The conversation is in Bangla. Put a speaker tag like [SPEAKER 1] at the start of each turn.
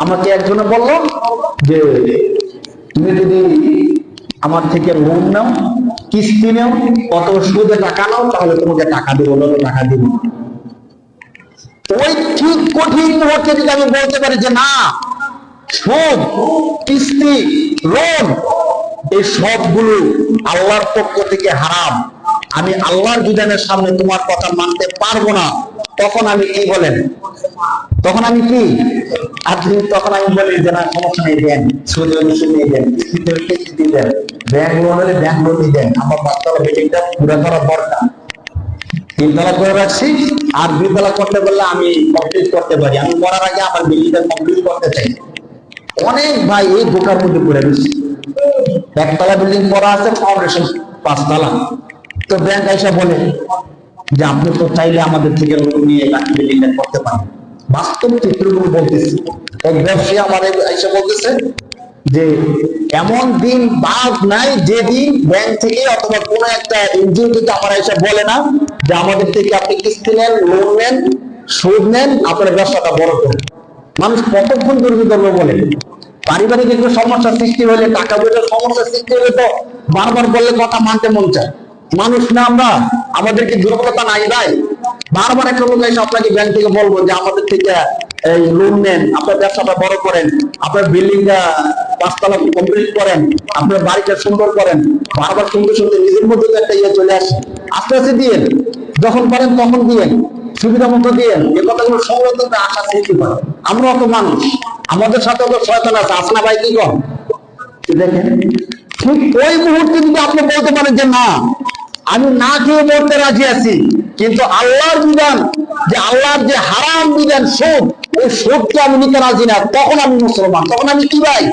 [SPEAKER 1] আমাকে একজনে বলল যে তুমি যদি আমার থেকে লোন নাও, কিস্তি নাও, কত সুদে টাকা নাও, তাহলে তোমাকে টাকা দিব, টাকা দিব। ওই ঠিক কঠিন মুহূর্তে যদি আমি বলতে পারি যে না, সুদ, কিস্তি, লোন এই সবগুলো আল্লাহর পক্ষ থেকে হারাম, আমি আল্লাহর বিধানের সামনে তোমার কথা মানতে পারবো না, তখন আমি কি বলেন? তখন আমি কি তখন আমি বলি যে না, সমস্যা নেই, দেন, সুদ হলে সুদ নিয়ে দেন, কিস্তিতে হলে কিস্তি দেন, ব্যাংক লোন হলে ব্যাংক লোন দিয়ে দেন, আমার 5 তলা বিল্ডিংটা পুরো করা দরকার, 3 তলা করে রাখছি, আর 2 তলা করতে বললে আমি কমপ্লিট করতে পারি, আমি মরার আগে আমার বিল্ডিংটা কমপ্লিট করতে চাই। অনেক ভাই এই বোকার মধ্যে পড়ে গেছে, 1 তলা বিল্ডিং করা আছে, ফাউন্ডেশন 5 তলা। তো ব্যাংক এসে বলে যে আপনি তো চাইলে আমাদের থেকে লোন নিয়ে বাকি বিল্ডিংটা করতে পারেন। বাস্তব চিত্রগুলো বলতেছি, এক ব্যবসায়ী আমার এসে বলতেছে যে এমন দিন বাদ নাই যেদিন ব্যাংক থেকে অথবা কোনো একটা এনজিও থেকে আমার এসে বলে না যে আমাদের থেকে আপনি কিস্তি নেন, লোন নেন, সুদ নেন, আপনার ব্যবসাটা বড় করুন। মানুষ কতক্ষণ দুর্বল করবে বলে? পারিবারিক একটু সমস্যা সৃষ্টি হলে, টাকা পয়সার সমস্যা সৃষ্টি হলে তো বারবার বললে কথা মানতে মন চায়। মানুষ না আমরা? আমাদেরকে দুর্বলতা নাই ভাই? বারবার একটা লোক এসে আপনাকে ব্যাংক থেকে বলবো যে আমাদের থেকে এই লোন নেন, আপনার ব্যবসাটা বড় করেন, আপনার বিল্ডিংটা 5 তলা কমপ্লিট করেন, আপনার বাড়িটা সুন্দর করেন, বারবার শুনতে শুনতে নিজের মধ্যে একটা ইয়ে চলে আসে। আস্তে আস্তে দিয়েন, যখন পারেন তখন দিয়েন, সুবিধা মতো দিয়েন, এই কথাগুলো সংরক্ষণ আশা সৃষ্টি করে। আমরা অত মানুষ, আমাদের সাথে অত শয়তান আছে, আসনা ভাই কি কর দেখেন। ঠিক ওই মুহূর্তে যদি আপনি বলতে পারেন যে না, আমি না খেয়ে মরতে রাজি আছি, কিন্তু আল্লাহর বিধান, যে আল্লাহর যে হারাম বিধান সুদ, ওই সুদকে আমি নিতে রাজি না, তখন আমি মুসলমান, তখন আমি কি ভাই?